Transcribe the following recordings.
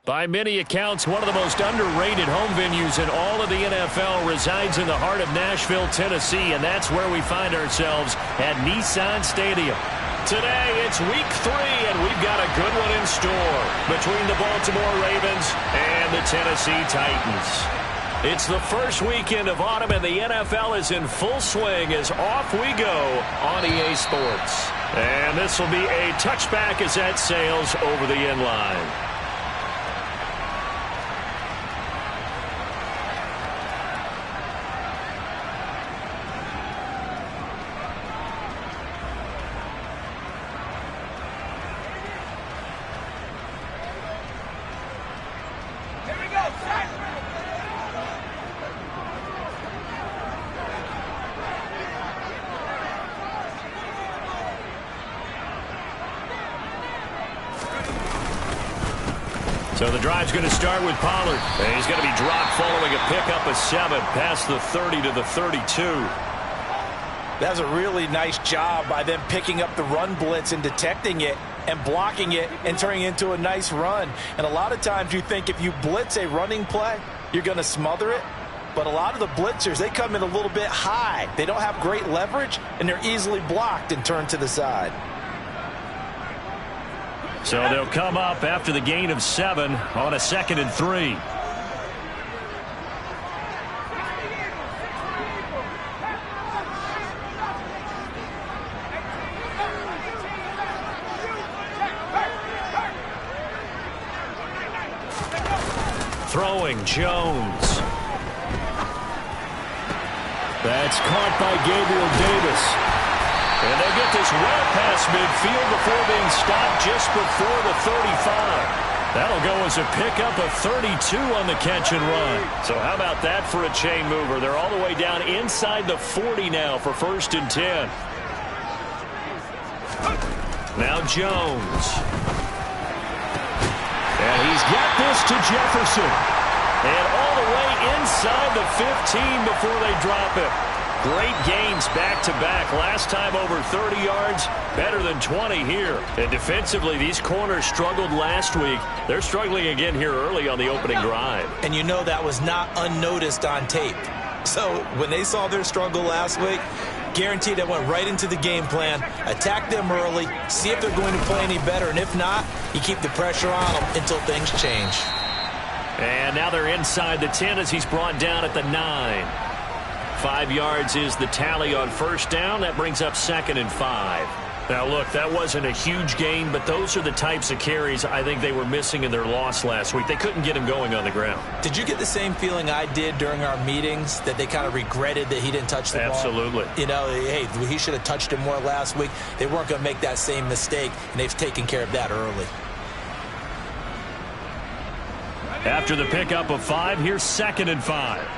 By many accounts, one of the most underrated home venues in all of the NFL resides in the heart of Nashville, Tennessee, and that's where we find ourselves at Nissan Stadium. Today, it's week 3, and we've got a good one in store between the Baltimore Ravens and the Tennessee Titans. It's the first weekend of autumn, and the NFL is in full swing as off we go on EA Sports. And this will be a touchback as that sails over the end line. So the drive's going to start with Pollard. And he's going to be dropped following a pickup of 7 past the 30 to the 32. That was a really nice job by them picking up the run blitz and detecting it and blocking it and turning it into a nice run. And a lot of times you think if you blitz a running play, you're going to smother it. But a lot of the blitzers, they come in a little bit high. They don't have great leverage, and they're easily blocked and turned to the side. So they'll come up after the gain of 7 on a 2nd and 3. Throwing Jones. That's caught by Gabriel Davis. And they'll get this well past midfield before being stopped just before the 35. That'll go as a pickup of 32 on the catch and run. So how about that for a chain mover? They're all the way down inside the 40 now for 1st and 10. Now Jones. And he's got this to Jefferson. And all the way inside the 15 before they drop it. Great gains back-to-back. Last time over 30 yards, better than 20 here. And defensively, these corners struggled last week. They're struggling again here early on the opening drive. And you know that was not unnoticed on tape. So when they saw their struggle last week, guaranteed they went right into the game plan, attack them early, see if they're going to play any better. And if not, you keep the pressure on them until things change. And now they're inside the 10 as he's brought down at the 9. 5 yards is the tally on 1st down. That brings up 2nd and 5. Now, look, that wasn't a huge gain, but those are the types of carries I think they were missing in their loss last week. They couldn't get him going on the ground. Did you get the same feeling I did during our meetings, that they kind of regretted that he didn't touch the ball? Absolutely. You know, hey, he should have touched it more last week. They weren't going to make that same mistake, and they've taken care of that early. After the pickup of 5, here's 2nd and 5.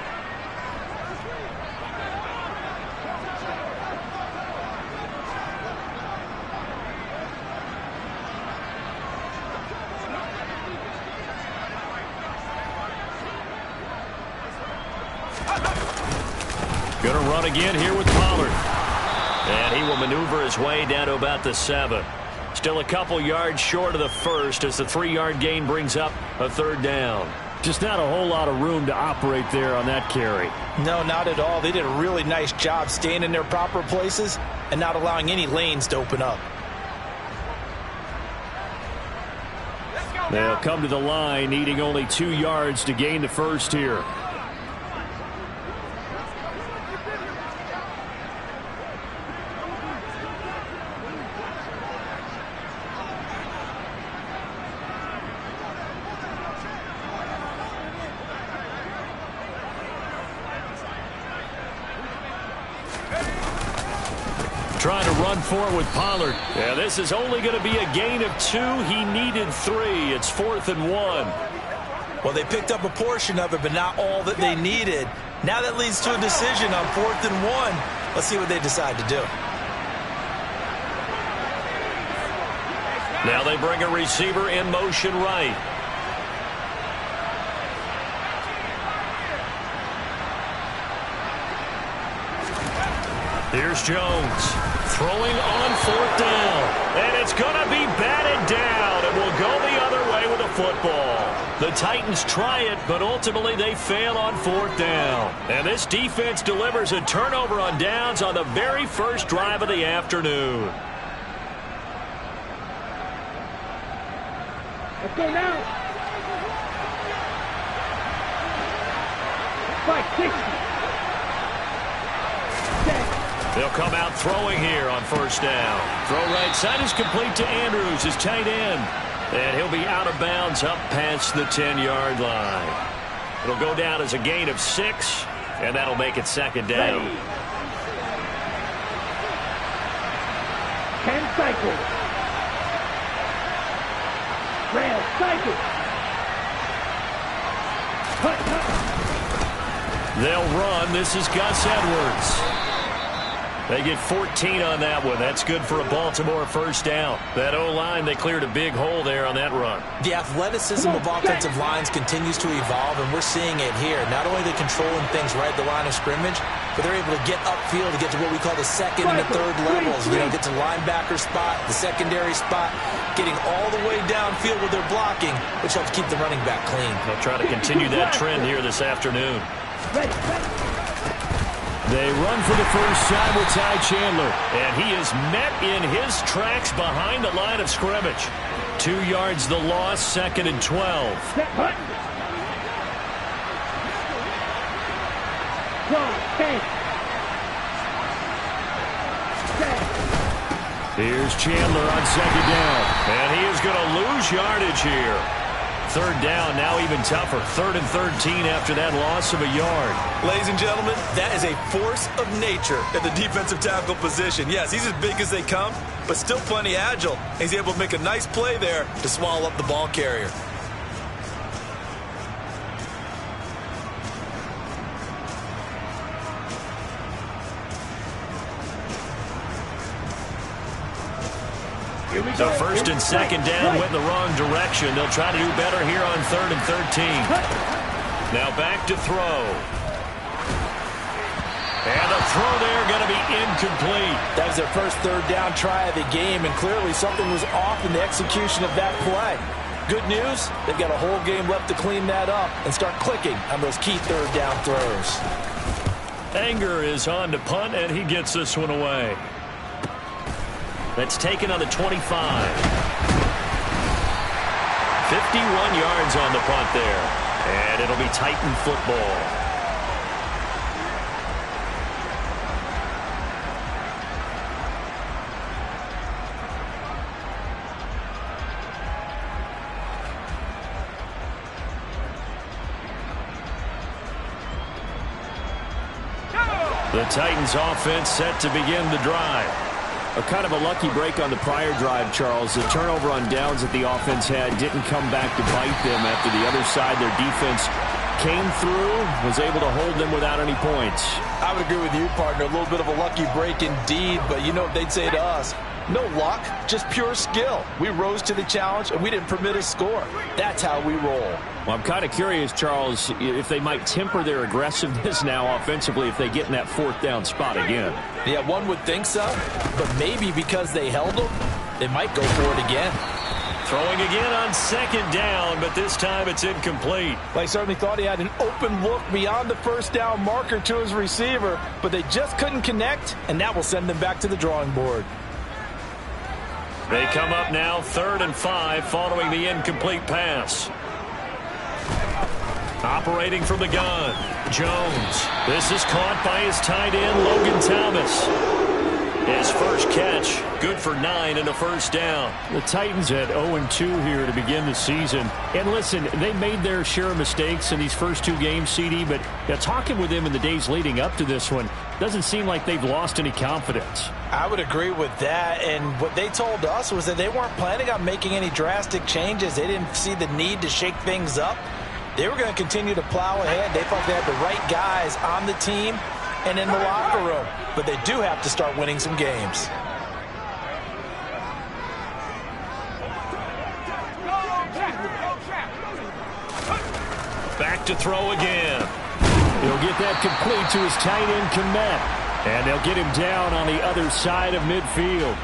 Going to run again here with Pollard. And he will maneuver his way down to about the 7. Still a couple yards short of the 1st as the 3-yard gain brings up a 3rd down. Just not a whole lot of room to operate there on that carry. No, not at all. They did a really nice job staying in their proper places and not allowing any lanes to open up. They'll come to the line, needing only 2 yards to gain the 1st here. Trying to run for it with Pollard. Yeah, this is only going to be a gain of 2. He needed 3. It's 4th and 1. Well, they picked up a portion of it, but not all that they needed. Now that leads to a decision on 4th and 1. Let's see what they decide to do. Now they bring a receiver in motion right. Here's Jones throwing on 4th down. And it's going to be batted down. And will go the other way with a football. The Titans try it, but ultimately they fail on 4th down. And this defense delivers a turnover on downs on the very first drive of the afternoon. Let's go now. 560. They'll come out throwing here on 1st down. Throw right side is complete to Andrews, his tight end. And he'll be out of bounds up past the 10-yard line. It'll go down as a gain of 6, and that'll make it 2nd down. 10 cycles. Rail cycle. They'll run. This is Gus Edwards. They get 14 on that one. That's good for a Baltimore 1st down. That O-line, they cleared a big hole there on that run. The athleticism of offensive lines continues to evolve, and we're seeing it here. Not only are they controlling things right at the line of scrimmage, but they're able to get upfield to get to what we call the 2nd and the 3rd levels. You know, get to linebacker spot, the secondary spot, getting all the way downfield with their blocking, which helps keep the running back clean. They'll try to continue that trend here this afternoon. They run for the first time with Ty Chandler, and he is met in his tracks behind the line of scrimmage. 2 yards the loss, 2nd and 12. Here's Chandler on 2nd down, and he is going to lose yardage here. 3rd down, now even tougher. 3rd and 13 after that loss of a yard. Ladies and gentlemen, that is a force of nature at the defensive tackle position. Yes, he's as big as they come, but still plenty agile. He's able to make a nice play there to swallow up the ball carrier. The 1st and 2nd down went in the wrong direction. They'll try to do better here on 3rd and 13. Now back to throw. And the throw there going to be incomplete. That was their first 3rd down try of the game, and clearly something was off in the execution of that play. Good news, they've got a whole game left to clean that up and start clicking on those key 3rd down throws. Anger is on to punt, and he gets this one away. That's taken on the 25. 51 yards on the punt there. And it'll be Titan football. The Titans offense set to begin the drive. A kind of a lucky break on the prior drive, Charles. The turnover on downs that the offense had didn't come back to bite them after the other side. Their defense came through, was able to hold them without any points. I would agree with you, partner. A little bit of a lucky break indeed, but you know what they'd say to us. No luck, just pure skill. We rose to the challenge, and we didn't permit a score. That's how we roll. Well, I'm kind of curious, Charles, if they might temper their aggressiveness now offensively if they get in that 4th down spot again. Yeah, one would think so, but maybe because they held them, they might go for it again. Throwing again on 2nd down, but this time it's incomplete. Well, he certainly thought he had an open look beyond the 1st down marker to his receiver, but they just couldn't connect, and that will send them back to the drawing board. They come up now 3rd and 5 following the incomplete pass. Operating from the gun, Jones. This is caught by his tight end, Logan Thomas. His first catch, good for 9 and a 1st down. The Titans at 0-2 here to begin the season. And listen, they made their share of mistakes in these first 2 games, CD, but talking with them in the days leading up to this one, doesn't seem like they've lost any confidence. I would agree with that, and what they told us was that they weren't planning on making any drastic changes. They didn't see the need to shake things up. They were going to continue to plow ahead. They thought they had the right guys on the team and in the locker room, but they do have to start winning some games. Back to throw again. He'll get that complete to his tight end, Komet. And they'll get him down on the other side of midfield.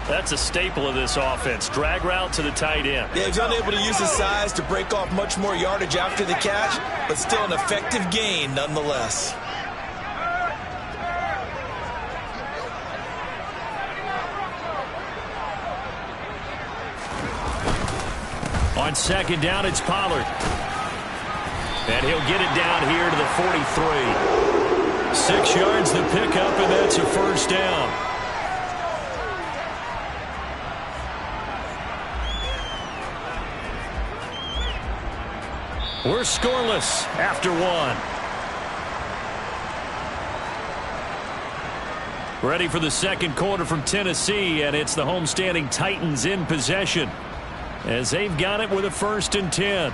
That's a staple of this offense. Drag route to the tight end. Yeah, he's unable to use his size to break off much more yardage after the catch, but still an effective gain nonetheless. On second down, it's Pollard. And he'll get it down here to the 43. 6 yards the pickup, and that's a first down. We're scoreless after 1. Ready for the second quarter from Tennessee, and it's the homestanding Titans in possession as they've got it with a 1st and 10.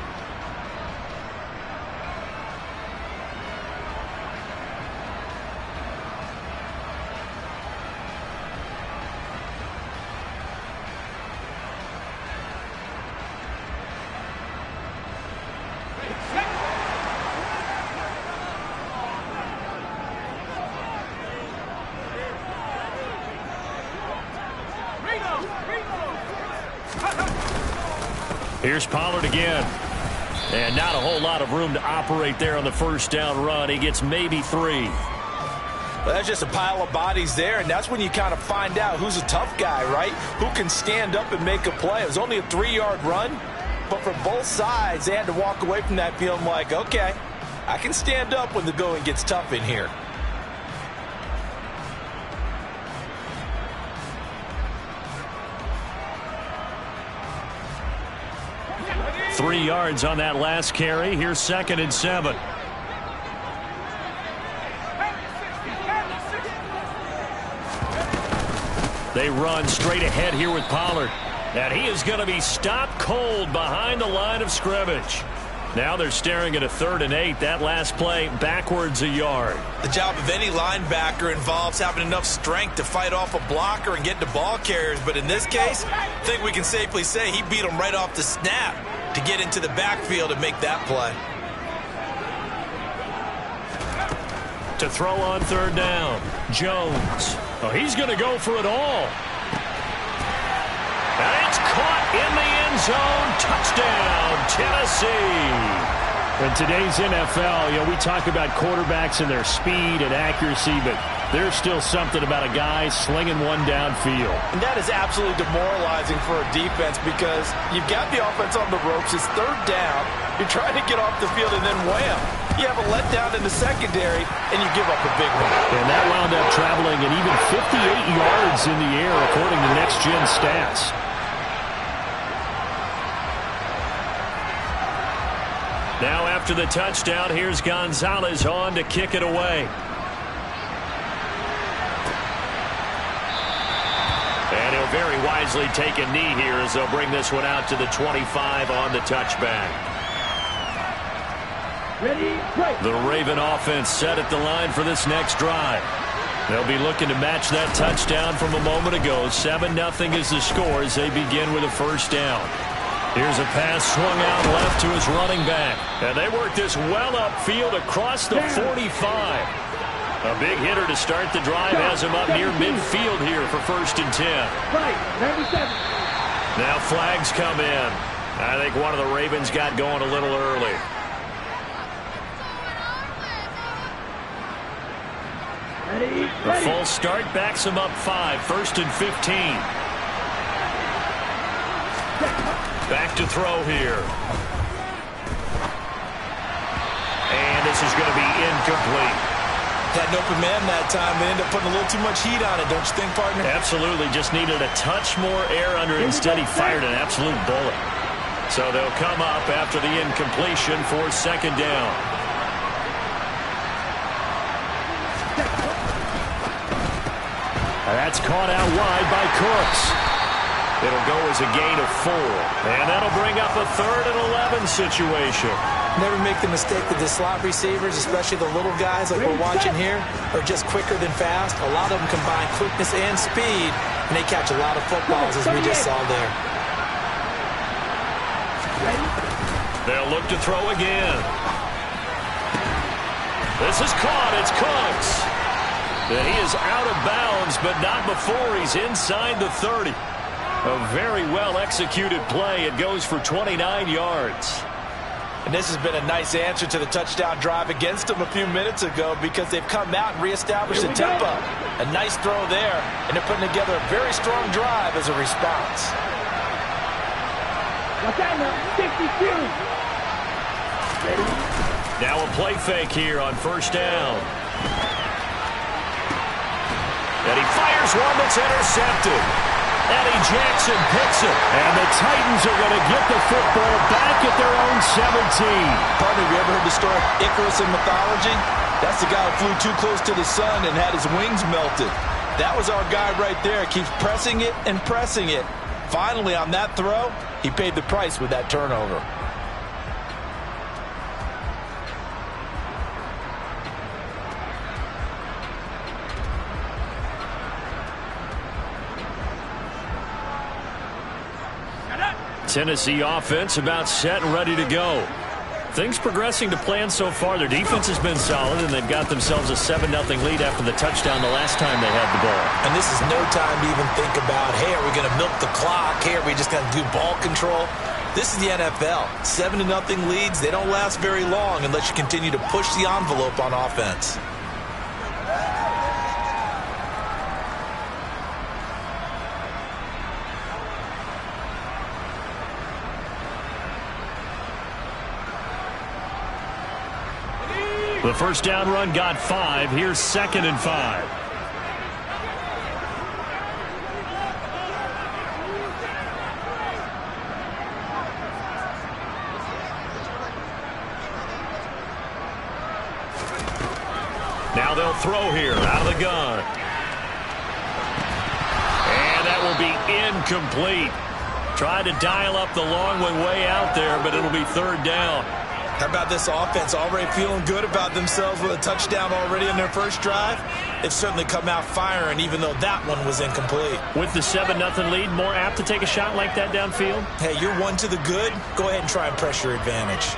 Here's Pollard again. And not a whole lot of room to operate there on the first down run. He gets maybe 3. Well, that's just a pile of bodies there, and that's when you kind of find out who's a tough guy, right? Who can stand up and make a play. It was only a 3-yard run, but for both sides, they had to walk away from that feeling like, okay, I can stand up when the going gets tough in here. Three yards on that last carry. Here's 2nd and 7. They run straight ahead here with Pollard. And he is going to be stopped cold behind the line of scrimmage. Now they're staring at a 3rd and 8. That last play backwards a yard. The job of any linebacker involves having enough strength to fight off a blocker and get to ball carriers. But in this case, I think we can safely say he beat him right off the snap to get into the backfield and make that play. To throw on 3rd down, Jones. Oh, he's going to go for it all. And it's caught in the end zone. Touchdown, Tennessee. In today's NFL, we talk about quarterbacks and their speed and accuracy, but there's still something about a guy slinging one downfield. And that is absolutely demoralizing for a defense because you've got the offense on the ropes. It's 3rd down. You're trying to get off the field, and then wham, you have a letdown in the secondary, and you give up a big one. And that wound up traveling an even 58 yards in the air, according to Next Gen Stats. Now after the touchdown, here's Gonzalez on to kick it away. And he'll very wisely take a knee here as they'll bring this one out to the 25 on the touchback. Ready, break. The Raven offense set at the line for this next drive. They'll be looking to match that touchdown from a moment ago. 7-0 is the score as they begin with a 1st down. Here's a pass swung out left to his running back. And they work this well upfield across the 45. A big hitter to start the drive has him up near midfield here for 1st and 10. Right, 97. Now flags come in. I think one of the Ravens got going a little early. Ready, The ready. full start backs him up 5, 1st and 15. Back to throw here. And this is going to be incomplete. Had an open man that time. They ended up putting a little too much heat on it, don't you think, partner? Absolutely. Just needed a touch more air under it. Instead, he fired an absolute bullet. So they'll come up after the incompletion for 2nd down. That's caught out wide by Cooks. It'll go as a gain of 4. And that'll bring up a 3rd and 11 situation. Never make the mistake that the slot receivers, especially the little guys like we're watching here, are just quicker than fast. A lot of them combine quickness and speed, and they catch a lot of footballs, as we just saw there. They'll look to throw again. This is caught. It's Cooks. And he is out of bounds, but not before he's inside the 30. A very well-executed play. It goes for 29 yards. And this has been a nice answer to the touchdown drive against them a few minutes ago because they've come out and reestablished the tempo. A nice throw there, and they're putting together a very strong drive as a response. Now a play fake here on first down. And he fires one that's intercepted. Eddie Jackson picks it. And the Titans are going to get the football back at their own 17. Partner, have you ever heard the story of Icarus in mythology? That's the guy who flew too close to the sun and had his wings melted. That was our guy right there. Keeps pressing it and pressing it. Finally, on that throw, he paid the price with that turnover. Tennessee offense about set and ready to go. Things progressing to plan so far. Their defense has been solid, and they've got themselves a 7-0 lead after the touchdown the last time they had the ball. And this is no time to even think about, hey, are we going to milk the clock? Hey, are we just going to do ball control? This is the NFL. 7-0 leads, they don't last very long unless you continue to push the envelope on offense. The first down run got 5. Here's 2nd and 5. Now they'll throw here out of the gun. And that will be incomplete. Tried to dial up the long one way out there, but it'll be 3rd down. How about this offense already feeling good about themselves with a touchdown already in their first drive? They've certainly come out firing, even though that one was incomplete. With the 7-0 lead, more apt to take a shot like that downfield? Hey, you're one to the good. Go ahead and try and press your advantage.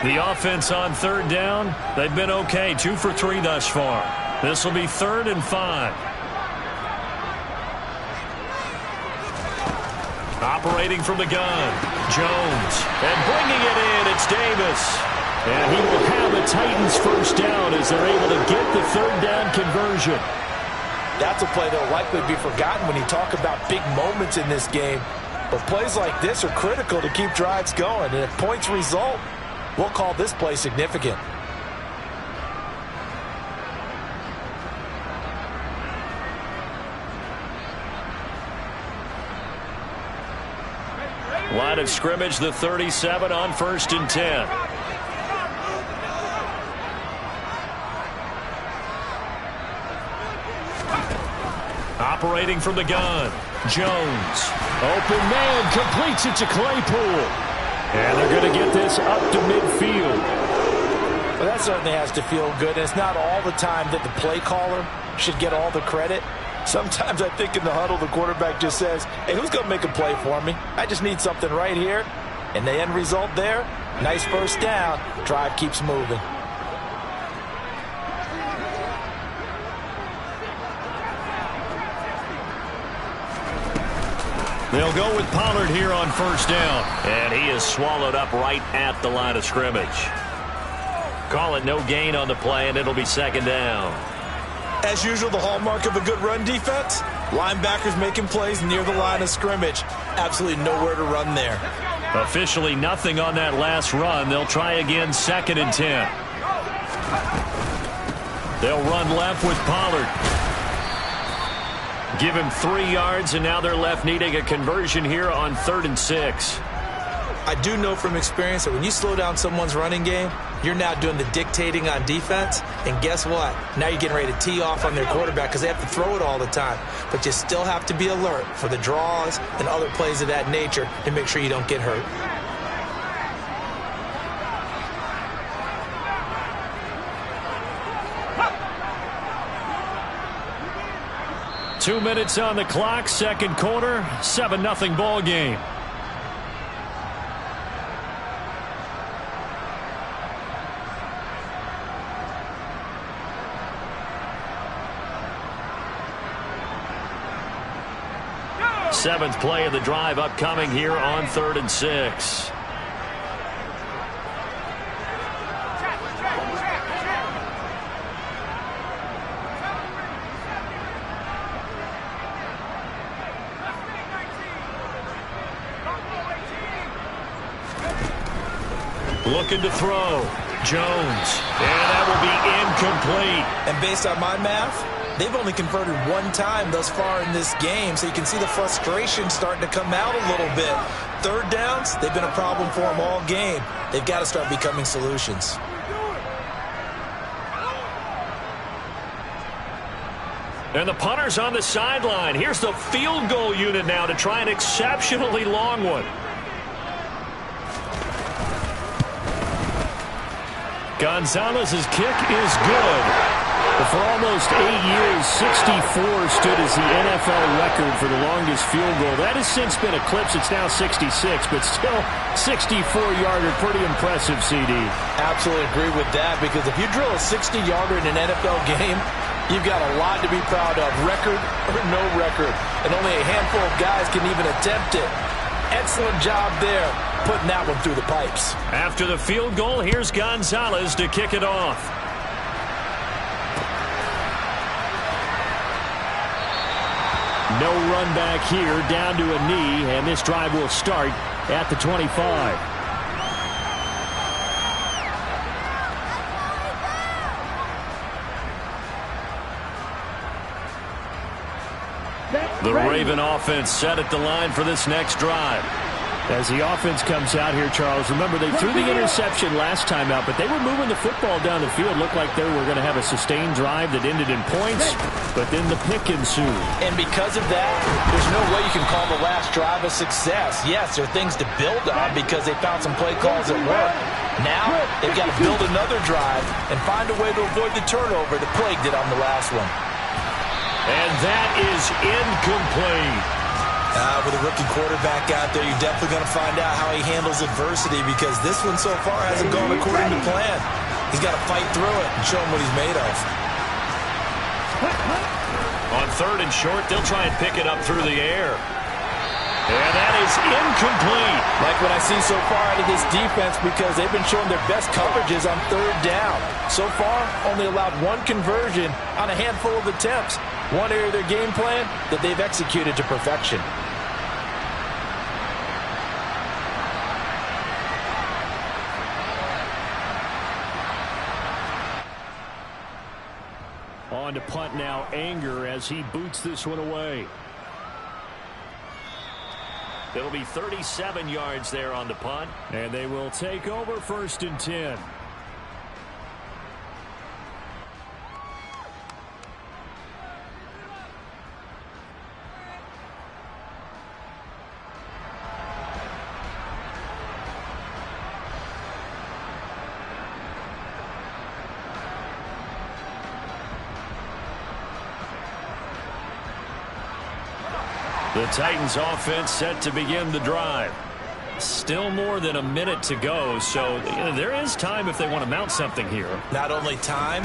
The offense on 3rd down, they've been okay. 2 for 3 thus far. This will be 3rd and 5. Operating from the gun, Jones. And bringing it in, it's Davis. And he will have the Titans first down as they're able to get the 3rd down conversion. That's a play that will likely be forgotten when you talk about big moments in this game. But plays like this are critical to keep drives going. And if points result, we'll call this play significant. Line of scrimmage, the 37 on 1st and 10. Operating from the gun, Jones. Open man, completes it to Claypool. And they're going to get this up to midfield. Well, that certainly has to feel good. And it's not all the time that the play caller should get all the credit. Sometimes I think in the huddle, the quarterback just says, hey, who's going to make a play for me? I just need something right here. And the end result there, nice first down. Drive keeps moving. They'll go with Pollard here on 1st down. And he is swallowed up right at the line of scrimmage. Call it no gain on the play, and it'll be 2nd down. As usual, the hallmark of a good run defense, linebackers making plays near the line of scrimmage. Absolutely nowhere to run there. Officially nothing on that last run. They'll try again 2nd and 10. They'll run left with Pollard. Give him 3 yards, and now they're left needing a conversion here on 3rd and 6. I do know from experience that when you slow down someone's running game, you're now doing the dictating on defense. And guess what? Now you're getting ready to tee off on their quarterback because they have to throw it all the time. But you still have to be alert for the draws and other plays of that nature to make sure you don't get hurt. Two minutes on the clock, 2nd quarter, 7-0 ball game. 7th play of the drive upcoming here on 3rd and 6. Looking to throw. Jones. And that will be incomplete. And based on my math, they've only converted one time thus far in this game, so you can see the frustration starting to come out a little bit. 3rd downs, they've been a problem for them all game. They've got to start becoming solutions. And the punter's on the sideline. Here's the field goal unit now to try an exceptionally long one. Gonzalez's kick is good. But for almost 8 years, 64 stood as the NFL record for the longest field goal. That has since been eclipsed. It's now 66, but still 64-yarder. Pretty impressive, CD. Absolutely agree with that, because if you drill a 60-yarder in an NFL game, you've got a lot to be proud of, record or no record. And only a handful of guys can even attempt it. Excellent job there, putting that one through the pipes. After the field goal, here's Gonzalez to kick it off. No run back here, down to a knee, and this drive will start at the 25. The Raven offense set at the line for this next drive. As the offense comes out here, Charles, remember they threw the interception last time out, but they were moving the football down the field. Looked like they were going to have a sustained drive that ended in points, but then the pick ensued. And because of that, there's no way you can call the last drive a success. Yes, there are things to build on because they found some play calls that work. Now they've got to build another drive and find a way to avoid the turnover that plagued it on the last one. And that is incomplete. With a rookie quarterback out there, you're definitely going to find out how he handles adversity, because this one so far hasn't gone according to plan. He's got to fight through it and show him what he's made of. On 3rd and short, they'll try and pick it up through the air. And that is incomplete. Like what I see so far out of this defense, because they've been showing their best coverages on 3rd down. So far, only allowed one conversion on a handful of attempts. One area of their game plan that they've executed to perfection. On to punt now, Anger, as he boots this one away. It'll be 37 yards there on the punt, and they will take over 1st and 10. The Titans offense set to begin the drive. Still more than a minute to go, so there is time if they want to mount something here. Not only time,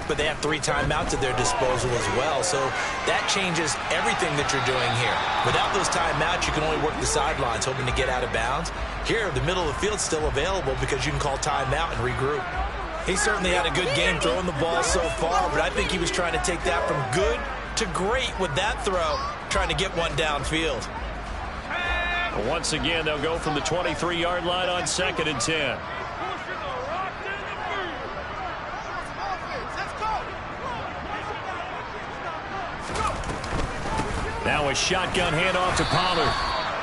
but they have 3 timeouts at their disposal as well, so that changes everything that you're doing here. Without those timeouts, you can only work the sidelines, hoping to get out of bounds. Here, the middle of the field's still available because you can call timeout and regroup. He certainly had a good game throwing the ball so far, but I think he was trying to take that from good to great with that throw, trying to get one downfield. Once again, they'll go from the 23-yard line on 2nd and 10. Now a shotgun handoff to Pollard.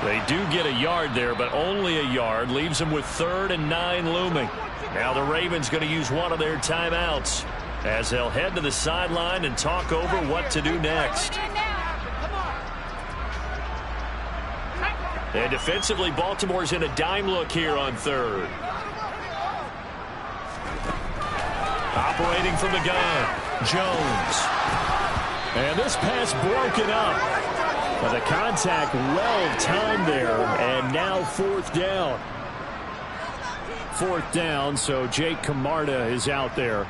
They do get a yard there, but only a yard. Leaves them with 3rd and 9 looming. Now the Ravens going to use one of their timeouts as they'll head to the sideline and talk over what to do next. And defensively, Baltimore's in a dime look here on 3rd. Operating from the gun, Jones. And this pass broken up. But the contact well timed there, and now 4th down. 4th down, so Jake Camarda is out there.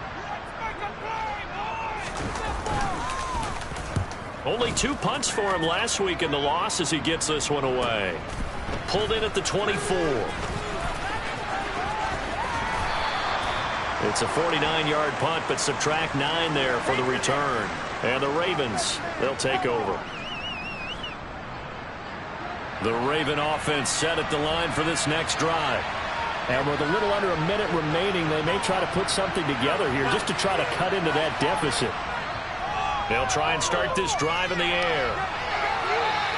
Only 2 punts for him last week in the loss as he gets this one away. Pulled in at the 24. It's a 49-yard punt, but subtract 9 there for the return. And the Ravens, they'll take over. The Raven offense set at the line for this next drive. And with a little under a minute remaining, they may try to put something together here just to try to cut into that deficit. They'll try and start this drive in the air.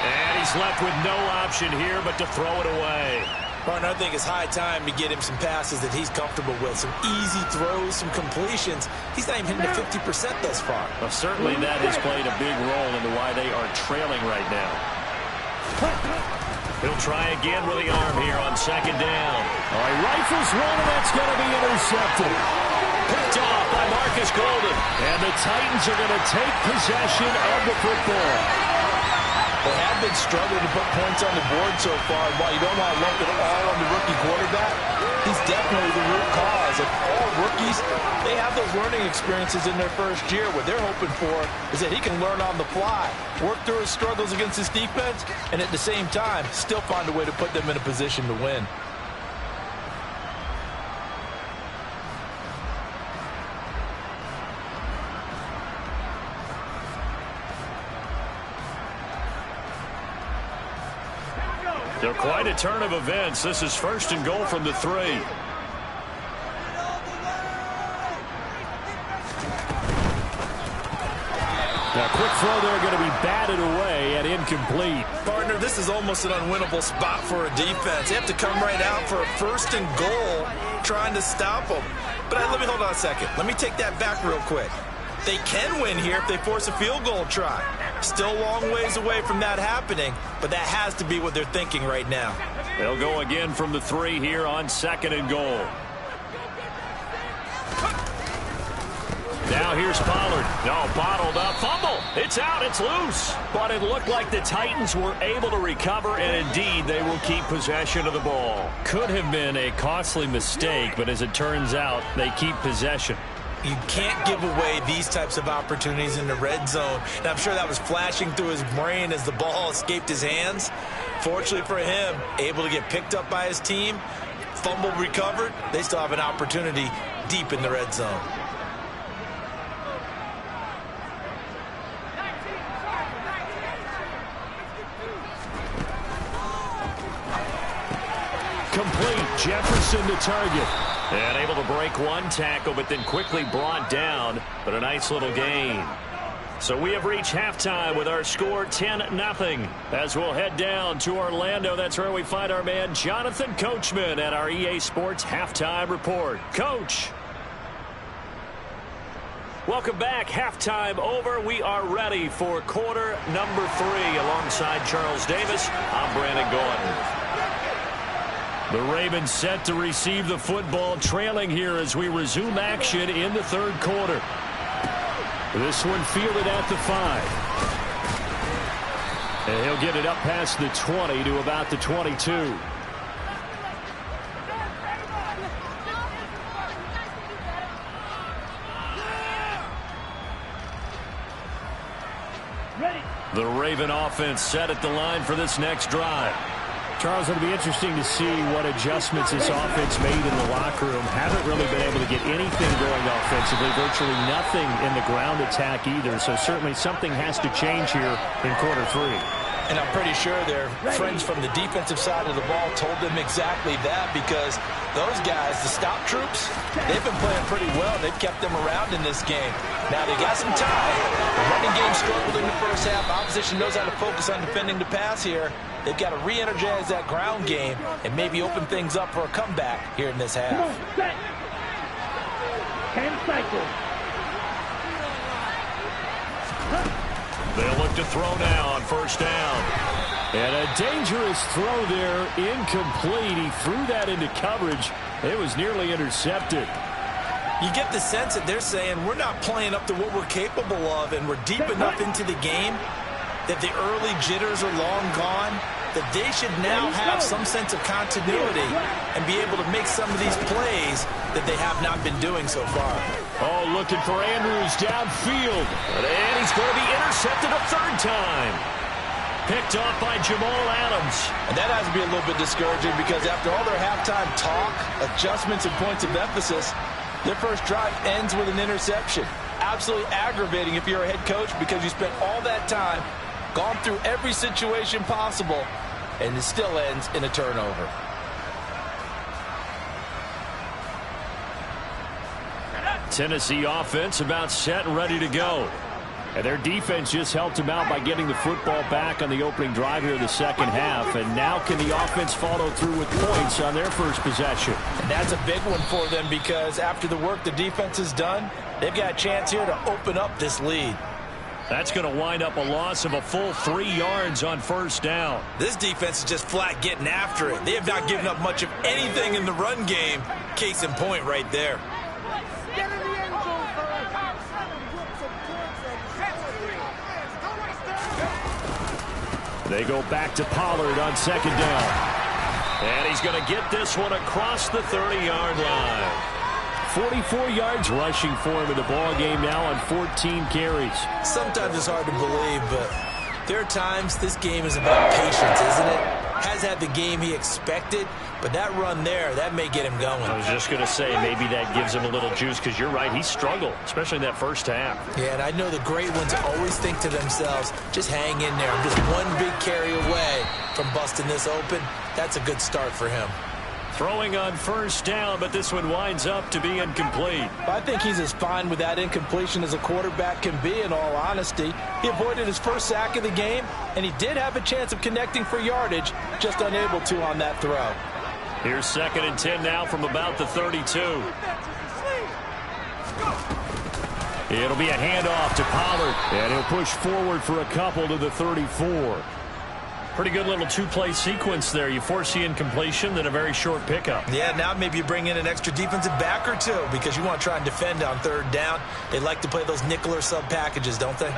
And he's left with no option here but to throw it away. Partner, I think it's high time to get him some passes that he's comfortable with. Some easy throws, some completions. He's not even hitting to 50% thus far. Well, certainly that has played a big role into why they are trailing right now. He'll try again with the arm here on second down. All right, rifles one, and that's going to be intercepted. Picked off by Marcus Golden. And the Titans are going to take possession of the football. They have been struggling to put points on the board so far. While you don't want to lump it all on the rookie quarterback, he's definitely the root cause. And all rookies, they have those learning experiences in their first year. What they're hoping for is that he can learn on the fly, work through his struggles against his defense, and at the same time, still find a way to put them in a position to win. They're quite a turn of events. This is first and goal from the 3. Now, quick throw there, going to be batted away and incomplete. Partner, this is almost an unwinnable spot for a defense. They have to come right out for a first and goal trying to stop them. But let me hold on a second. Let me take that back real quick. They can win here if they force a field goal try. Still a long ways away from that happening, but that has to be what they're thinking right now. They'll go again from the 3 here on second and goal. Now here's Pollard. No, bottled up. Fumble. It's out. It's loose. But it looked like the Titans were able to recover, and indeed they will keep possession of the ball. Could have been a costly mistake, but as it turns out, they keep possession. You can't give away these types of opportunities in the red zone. And I'm sure that was flashing through his brain as the ball escaped his hands. Fortunately for him, able to get picked up by his team, fumble recovered. They still have an opportunity deep in the red zone. Complete. Jefferson to target. And able to break one tackle, but then quickly brought down. But a nice little gain. So we have reached halftime with our score 10-0. As we'll head down to Orlando, that's where we find our man Jonathan Coachman at our EA Sports Halftime Report. Coach. Welcome back. Halftime over. We are ready for quarter number 3. Alongside Charles Davis, I'm Brandon Gordon. The Ravens set to receive the football, trailing here as we resume action in the third quarter. This one fielded at the 5. And he'll get it up past the 20 to about the 22. The Raven offense set at the line for this next drive. Charles, it'll be interesting to see what adjustments this offense made in the locker room. Haven't really been able to get anything going offensively, virtually nothing in the ground attack either. So certainly something has to change here in quarter 3. And I'm pretty sure their friends from the defensive side of the ball told them exactly that, because those guys, the stop troops, they've been playing pretty well. They've kept them around in this game. Now they got some time. The running game struggled in the first half. Opposition knows how to focus on defending the pass here. They've got to re-energize that ground game and maybe open things up for a comeback here in this half. 10 cycles. They'll look to throw now on first down. And a dangerous throw there, incomplete. He threw that into coverage. It was nearly intercepted. You get the sense that they're saying we're not playing up to what we're capable of, and we're deep enough into the game that the early jitters are long gone, that they should now have some sense of continuity and be able to make some of these plays that they have not been doing so far. Oh, looking for Andrews downfield. And he's going to be intercepted a third time. Picked off by Jamal Adams. And that has to be a little bit discouraging because after all their halftime talk, adjustments, and points of emphasis, their first drive ends with an interception. Absolutely aggravating if you're a head coach because you spent all that time, gone through every situation possible, and it still ends in a turnover. Tennessee offense about set and ready to go. And their defense just helped them out by getting the football back on the opening drive here in the second half. And now can the offense follow through with points on their first possession? And that's a big one for them because after the work the defense has done, they've got a chance here to open up this lead. That's going to wind up a loss of a full 3 yards on first down. This defense is just flat getting after it. They have not given up much of anything in the run game. Case in point right there. They go back to Pollard on second down. And he's going to get this one across the 30-yard line. 44 yards rushing for him in the ball game now on 14 carries. Sometimes it's hard to believe, but there are times this game is about patience, isn't it? Has had the game he expected, but that run there, that may get him going. I was just going to say maybe that gives him a little juice because you're right, he struggled, especially in that first half. Yeah, and I know the great ones always think to themselves, just hang in there. I'm just one big carry away from busting this open. That's a good start for him. Throwing on first down, but this one winds up to be incomplete. I think he's as fine with that incompletion as a quarterback can be, in all honesty. He avoided his first sack of the game, and he did have a chance of connecting for yardage, just unable to on that throw. Here's 2nd and 10 now from about the 32. It'll be a handoff to Pollard, and he'll push forward for a couple to the 34. Pretty good little two-play sequence there. You force the incompletion, then a very short pickup. Yeah, now maybe you bring in an extra defensive back or two because you want to try and defend on third down. They like to play those nickel or sub packages, don't they?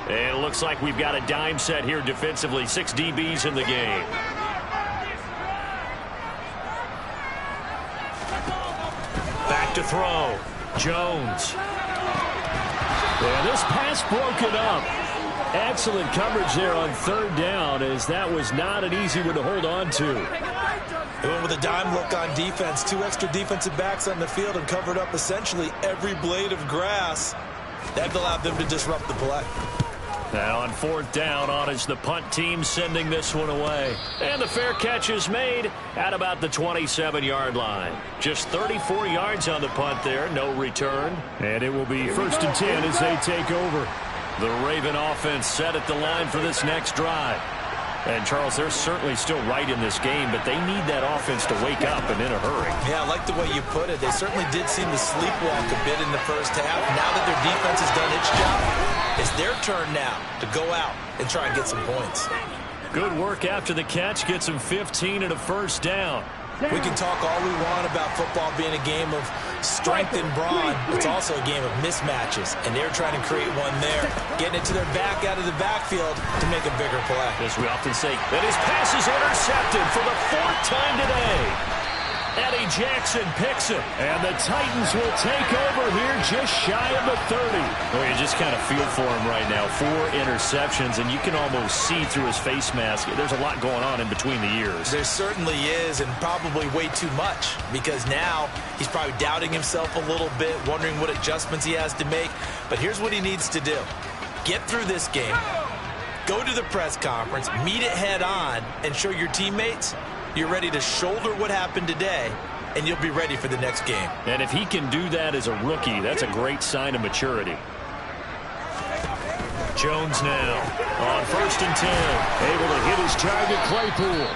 And it looks like we've got a dime set here defensively. 6 DBs in the game. Back to throw. Jones. And this pass broken up. Excellent coverage there on third down, as that was not an easy one to hold on to. They went with a dime look on defense. 2 extra defensive backs on the field and covered up essentially every blade of grass. That allowed them to disrupt the play. Now on fourth down, on is the punt team sending this one away. And the fair catch is made at about the 27-yard line. Just 34 yards on the punt there, no return. And it will be 1st and 10 as they take over. The Raven offense set at the line for this next drive. And, Charles, they're certainly still right in this game, but they need that offense to wake up and in a hurry. Yeah, I like the way you put it. They certainly did seem to sleepwalk a bit in the first half. Now that their defense has done its job, it's their turn now to go out and try and get some points. Good work after the catch. Gets them 15 and a first down. We can talk all we want about football being a game of strength and brawn. It's also a game of mismatches, and they're trying to create one there, getting it to their back out of the backfield to make a bigger play. As we often say, that his pass is intercepted for the 4th time today. Eddie Jackson picks it, and the Titans will take over here just shy of the 30. Well, you just kind of feel for him right now. 4 interceptions, and you can almost see through his face mask. There's a lot going on in between the ears. There certainly is, and probably way too much, because now he's probably doubting himself a little bit, wondering what adjustments he has to make. But here's what he needs to do. Get through this game, go to the press conference, meet it head on, and show your teammates you're ready to shoulder what happened today, and you'll be ready for the next game. And if he can do that as a rookie, that's a great sign of maturity. Jones now on 1st and 10. Able to hit his target, Claypool.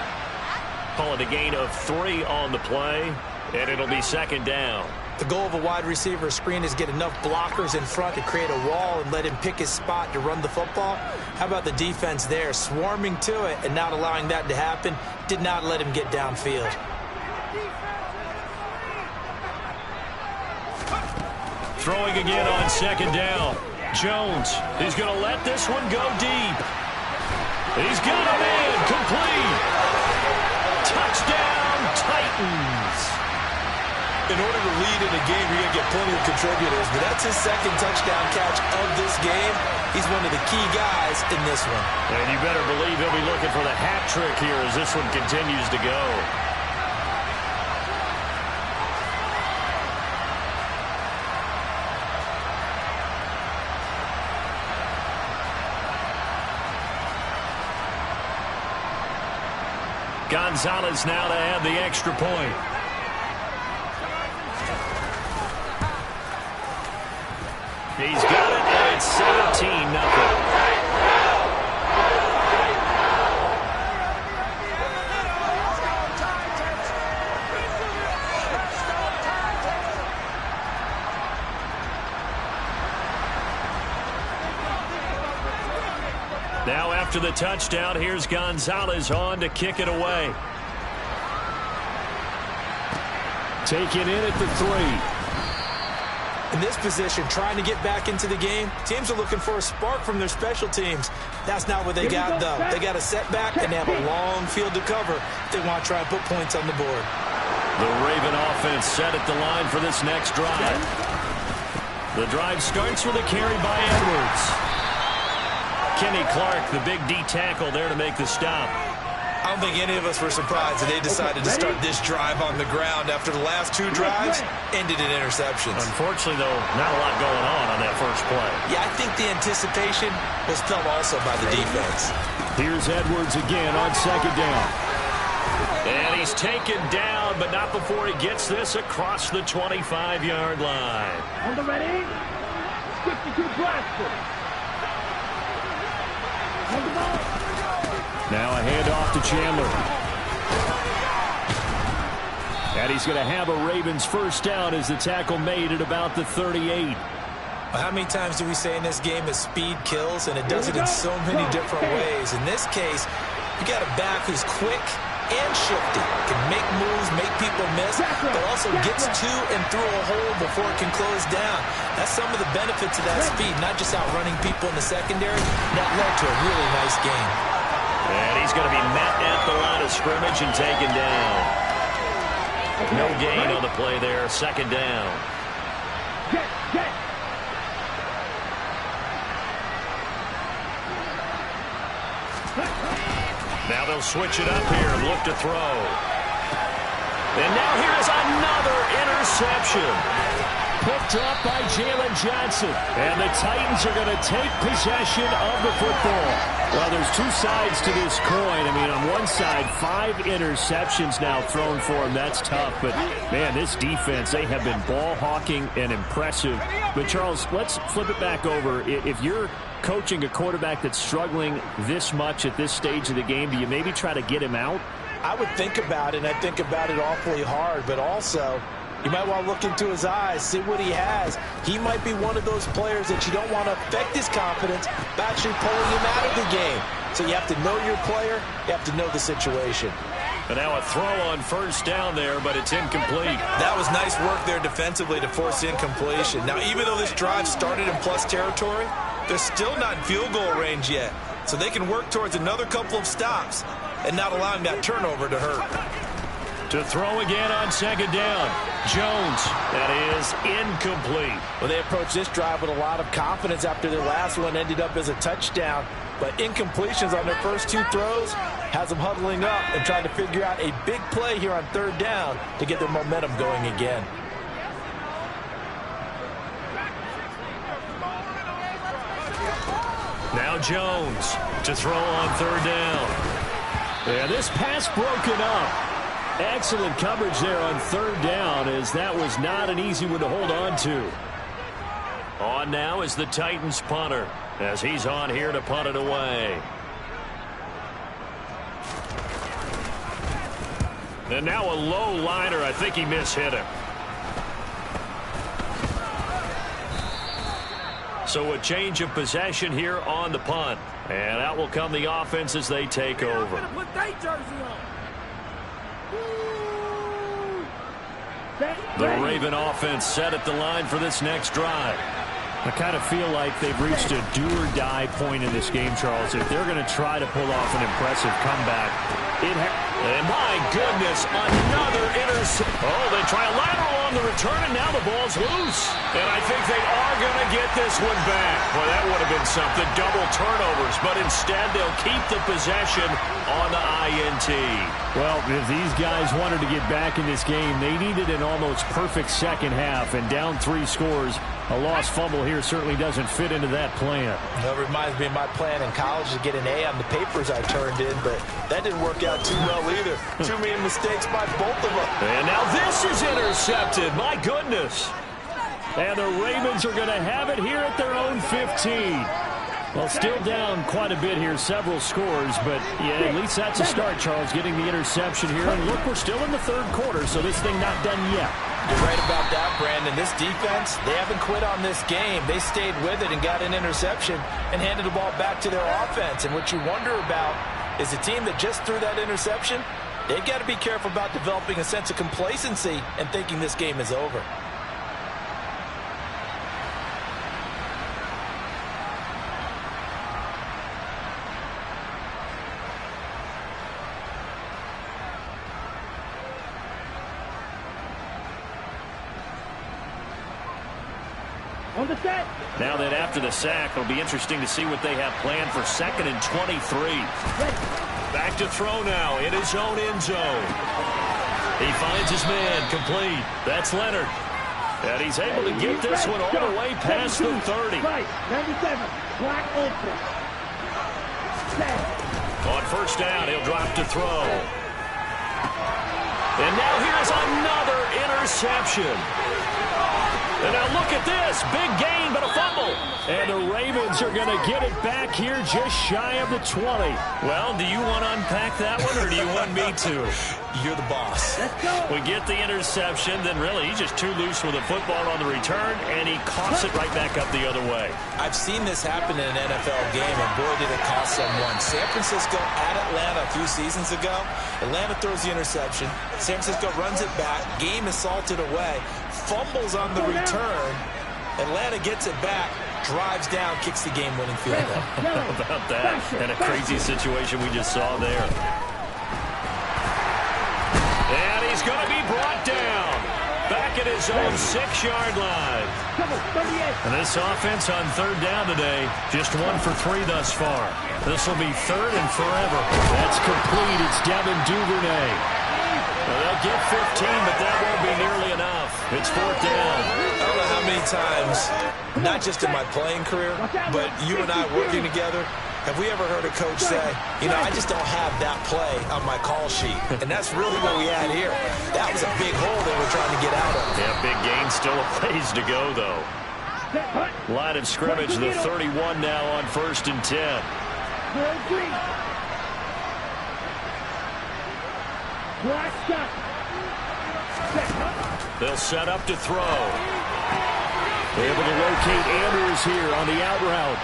Call it a gain of 3 on the play, and it'll be 2nd down. The goal of a wide receiver screen is get enough blockers in front to create a wall and let him pick his spot to run the football. How about the defense there, swarming to it and not allowing that to happen? Did not let him get downfield. Throwing again on 2nd down. Jones, he's going to let this one go deep. He's got a man, complete. Touchdown, Titans. In order to lead in a game, you're going to get plenty of contributors, but that's his second touchdown catch of this game. He's one of the key guys in this one. And you better believe he'll be looking for the hat trick here as this one continues to go. Gonzalez now to add the extra point. He's got it, and it's 17-0. Now after the touchdown, here's Gonzalez on to kick it away. Taken in at the 3. In this position, trying to get back into the game, teams are looking for a spark from their special teams. That's not what they got, though. They got a setback, and they have a long field to cover if they want to try and put points on the board. The Raven offense set at the line for this next drive. The drive starts with a carry by Edwards. Kenny Clark, the big D tackle there to make the stop. I don't think any of us were surprised that they decided to start this drive on the ground after the last 2 drives ended in interceptions. Unfortunately, though, not a lot going on that first play. Yeah, I think the anticipation was felt also by the defense. Here's Edwards again on second down. And he's taken down, but not before he gets this across the 25-yard line. On the ready. 52 Bradford. Now a handoff to Chandler. And he's going to have a Ravens first down as the tackle made at about the 38. Well, how many times do we say in this game that speed kills, and it does it in so many different ways. In this case, you got a back who's quick and shifty, can make moves, make people miss, but also gets to and through a hole before it can close down. That's some of the benefits of that speed, not just outrunning people in the secondary. That led to a really nice game. And he's going to be met at the line of scrimmage and taken down. No gain on the play there, second down. Now they'll switch it up here and look to throw. And now here's another interception. Picked up by Jalen Johnson. And the Titans are going to take possession of the football. Well, there's 2 sides to this coin. I mean, on one side, 5 interceptions now thrown for him. That's tough. But, man, this defense, they have been ball hawking and impressive. But, Charles, let's flip it back over. If you're coaching a quarterback that's struggling this much at this stage of the game, do you maybe try to get him out? I would think about it, and I think about it awfully hard. But also, you might want to look into his eyes, see what he has. He might be one of those players that you don't want to affect his confidence by actually pulling him out of the game. So you have to know your player. You have to know the situation. And now a throw on first down there, but it's incomplete. That was nice work there defensively to force incompletion. Now, even though this drive started in plus territory, they're still not in field goal range yet. So they can work towards another couple of stops and not allowing that turnover to hurt. To throw again on second down. Jones. That is incomplete. Well, they approached this drive with a lot of confidence after their last one ended up as a touchdown. But incompletions on their first 2 throws has them huddling up and trying to figure out a big play here on third down to get their momentum going again. Now Jones to throw on third down. And this pass broken up. Excellent coverage there on third down, as that was not an easy one to hold on to. On now is the Titans punter, as he's on here to punt it away. And now a low liner. I think he mishit him. So a change of possession here on the punt. And out will come the offense as they take over. Put their jersey on. The Raven offense set at the line for this next drive. I kind of feel like they've reached a do-or-die point in this game, Charles. If they're going to try to pull off an impressive comeback, And my goodness, another interception. Oh, they try a lateral on the return, and now the ball's loose. And I think they are going to get this one back. Well, that would have been something, double turnovers. But instead, they'll keep the possession on the INT. Well, if these guys wanted to get back in this game, they needed an almost perfect second half. And down 3 scores, a lost fumble here certainly doesn't fit into that plan. That reminds me of my plan in college to get an A on the papers I turned in, but that didn't work out too well either. Too many mistakes by both of them. And now this is intercepted. My goodness. And the Ravens are going to have it here at their own 15. Well, still down quite a bit here, several scores, but yeah, at least that's a start, Charles, getting the interception here. And look, we're still in the 3rd quarter, so this thing not done yet. You're right about that, Brandon. This defense, they haven't quit on this game. They stayed with it and got an interception and handed the ball back to their offense. And what you wonder about is a team that just threw that interception, they've got to be careful about developing a sense of complacency and thinking this game is over. On the set. Now that after the sack, it'll be interesting to see what they have planned for 2nd and 23. Back to throw now in his own end zone. He finds his man complete. That's Leonard. And he's able to get this one all the way past the 30. Right, 97. Black open. On 1st down, he'll drop to throw. And now here's another interception. And now look at this. Big gain, but a fumble. And the Ravens are going to get it back here just shy of the 20. Well, do you want to unpack that one, or do you want me to? You're the boss. Let's go. We get the interception, then really he's just too loose with the football on the return, and he coughs it right back up the other way. I've seen this happen in an NFL game, and boy, did it cost someone. San Francisco at Atlanta a few seasons ago. Atlanta throws the interception. San Francisco runs it back. Game is salted away. Fumbles on the return. Atlanta gets it back, drives down, kicks the game-winning field goal. How about that? And a crazy situation we just saw there. And he's going to be brought down. Back at his own 6-yard line. And this offense on 3rd down today, just 1 for 3 thus far. This will be 3rd and forever. That's complete. It's Devin Duvernay. Well, they'll get 15, but that won't be nearly enough. It's 4th down. I don't know how many times, not just in my playing career, but you and I working together, have we ever heard a coach say, you know, I just don't have that play on my call sheet. And that's really what we had here. That was a big hole they were trying to get out of. Yeah, big gain, still a ways to go, though. Line of scrimmage, the 31 now on 1st and 10. They'll set up to throw. Able to locate Andrews here on the out route.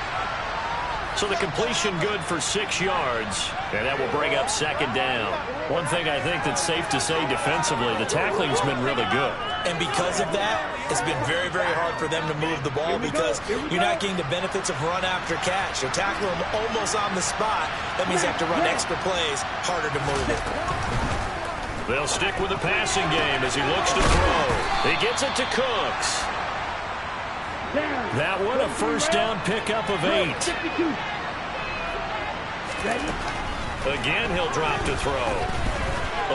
So the completion good for 6 yards, and that will bring up 2nd down. One thing I think that's safe to say defensively, the tackling's been really good. And because of that, it's been very, very hard for them to move the ball because you're not getting the benefits of run after catch. They're tackling them almost on the spot. That means they have to run extra plays, harder to move it. They'll stick with the passing game as he looks to throw. He gets it to Cooks. That one, a 1st down pickup of 8. Again, he'll drop to throw.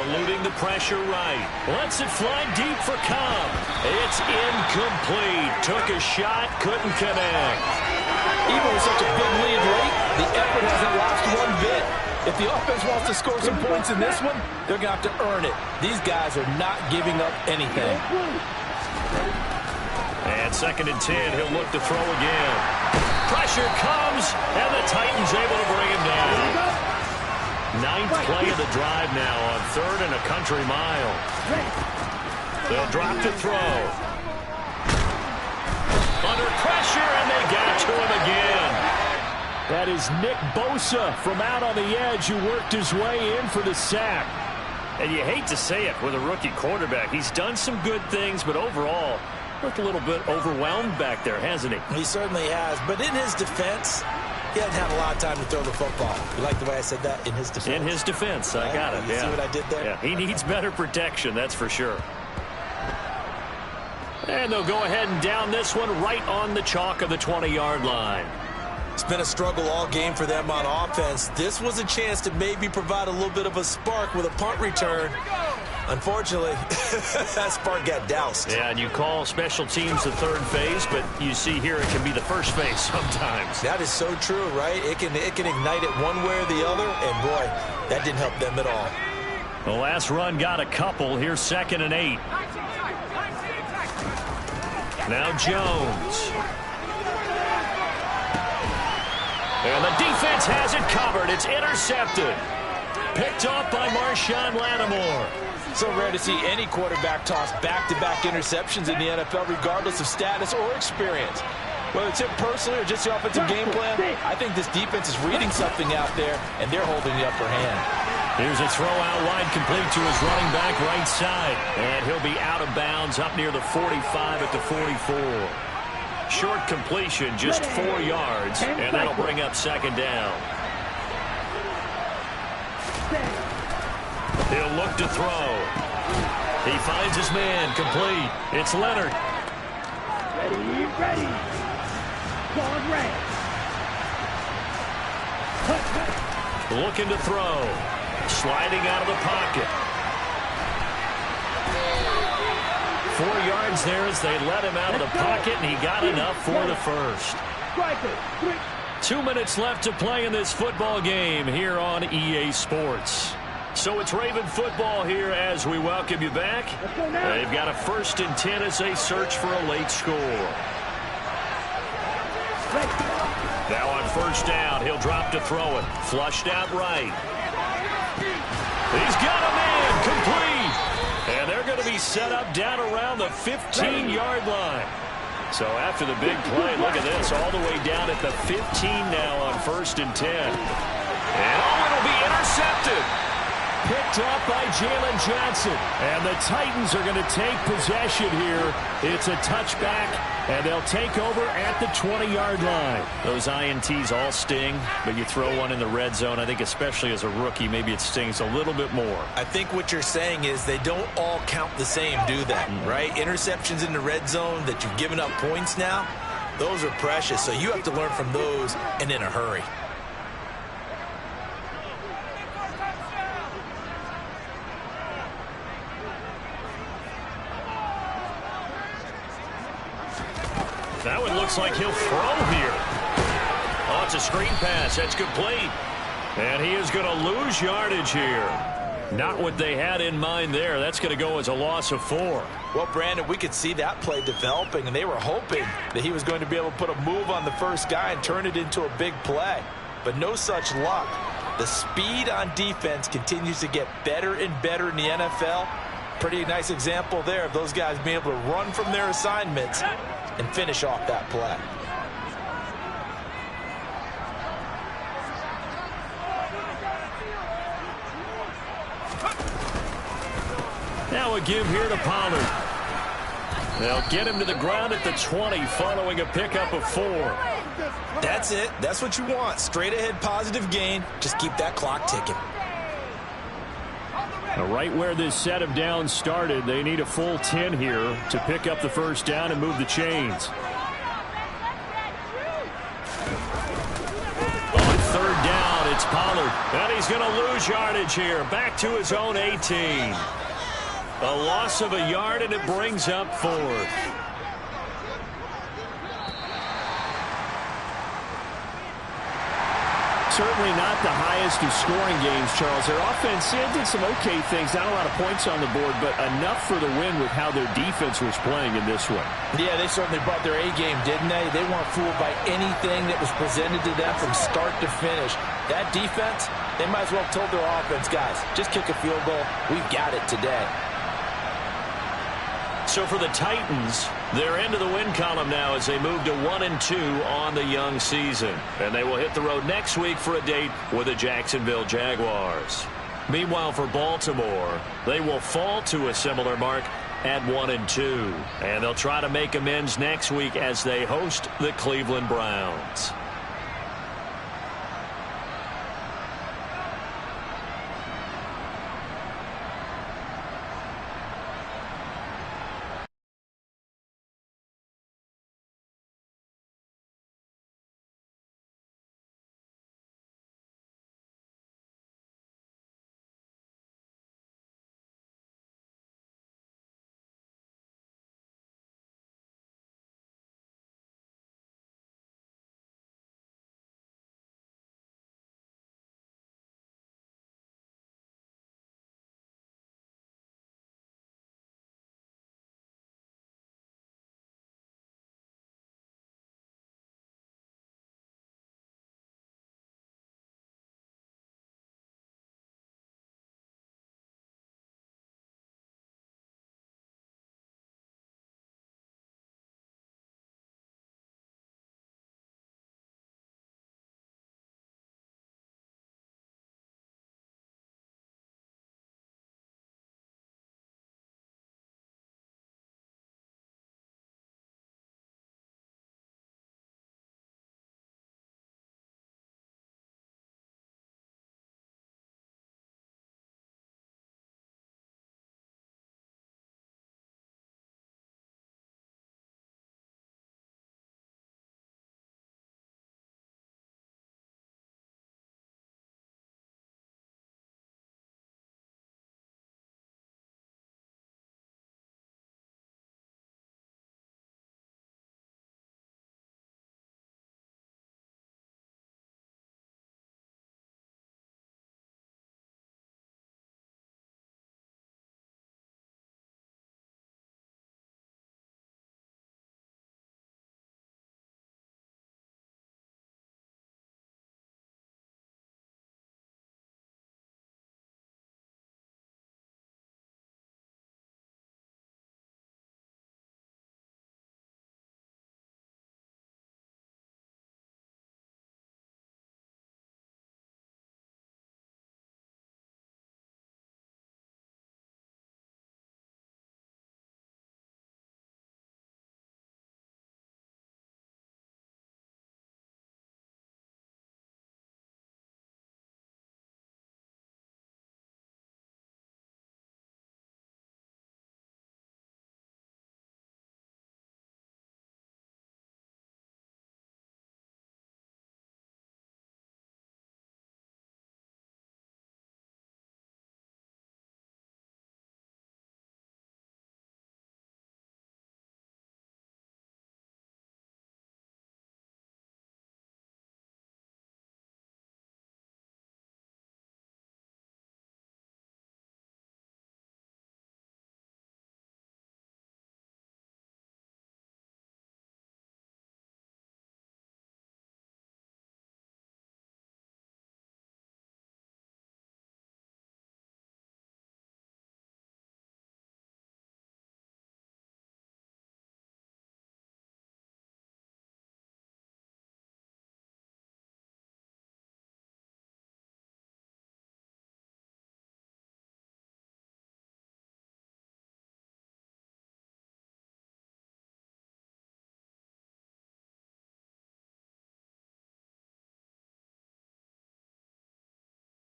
Eluding the pressure right. Lets it fly deep for Cobb. It's incomplete. Took a shot, couldn't connect. Even with such a big lead late, the effort hasn't lost one bit. If the offense wants to score some points in this one, they're going to have to earn it. These guys are not giving up anything. And 2nd and 10, he'll look to throw again. Pressure comes, and the Titans able to bring him down. 9th play of the drive now on 3rd and a country mile. They'll drop to throw. Under pressure, and they got to him again. That is Nick Bosa from out on the edge who worked his way in for the sack. And you hate to say it with a rookie quarterback. He's done some good things, but overall, looked a little bit overwhelmed back there, hasn't he? He certainly has. But in his defense, He hasn't had a lot of time to throw the football. You like the way I said that? In his defense. In his defense. I got it. You see what I did there? Yeah, he needs better protection, that's for sure. And they'll go ahead and down this one right on the chalk of the 20-yard line. It's been a struggle all game for them on offense. This was a chance to maybe provide a little bit of a spark with a punt return. Unfortunately, that spark got doused. Yeah, and you call special teams the third phase, but you see here it can be the first phase sometimes. That is so true, right? It can ignite it one way or the other, and boy, that didn't help them at all. The last run got a couple. Here's 2nd and 8. Now Jones. And the defense has it covered. It's intercepted. Picked off by Marshawn Lattimore. So rare to see any quarterback toss back-to-back interceptions in the NFL, regardless of status or experience. Whether it's him personally or just the offensive game plan, I think this defense is reading something out there, and they're holding the upper hand. Here's a throw out wide, complete to his running back right side. And he'll be out of bounds up near the 45 at the 44. Short completion, just 4 yards, and that'll bring up 2nd down. He'll look to throw. He finds his man, complete. It's Leonard. Ready. Ball red. Looking to throw. Sliding out of the pocket. 4 yards there as they let him out of the pocket, and he got enough for the first. 2 minutes left to play in this football game here on EA Sports. So it's Raven football here as we welcome you back. They've got a 1st and 10 as they search for a late score. Now on 1st down, he'll drop to throw it. Flushed out right. He's got a man, complete. And they're going to be set up down around the 15-yard line. So after the big play, look at this, all the way down at the 15 now on 1st and 10. And it'll be intercepted. Picked off by Jalen Johnson. And the Titans are going to take possession here. It's a touchback, and they'll take over at the 20-yard line. Those INTs all sting, but you throw one in the red zone, I think especially as a rookie, maybe it stings a little bit more. I think what you're saying is they don't all count the same, do they? Right? Interceptions in the red zone that you've given up points now, those are precious. So you have to learn from those and in a hurry. That one looks like he'll throw here. Oh, it's a screen pass. That's complete. And he is going to lose yardage here. Not what they had in mind there. That's going to go as a loss of 4. Well, Brandon, we could see that play developing, and they were hoping that he was going to be able to put a move on the first guy and turn it into a big play. But no such luck. The speed on defense continues to get better and better in the NFL. Pretty nice example there of those guys being able to run from their assignments and finish off that play. Now a give here to Pollard. They'll get him to the ground at the 20 following a pickup of 4. That's it. That's what you want. Straight ahead positive gain. Just keep that clock ticking. Right where this set of downs started, they need a full 10 here to pick up the first down and move the chains. On 3rd down, it's Pollard. And he's going to lose yardage here. Back to his own 18. A loss of a yard, and it brings up 4th. Certainly not the highest of scoring games, Charles. Their offense did some okay things, not a lot of points on the board, but enough for the win with how their defense was playing in this one. Yeah, they certainly brought their A game, didn't they? They weren't fooled by anything that was presented to them from start to finish. That defense, they might as well have told their offense, guys, just kick a field goal. We've got it today. So for the Titans, they're into the win column now as they move to 1-2 on the young season. And they will hit the road next week for a date with the Jacksonville Jaguars. Meanwhile, for Baltimore, they will fall to a similar mark at 1-2. And they'll try to make amends next week as they host the Cleveland Browns.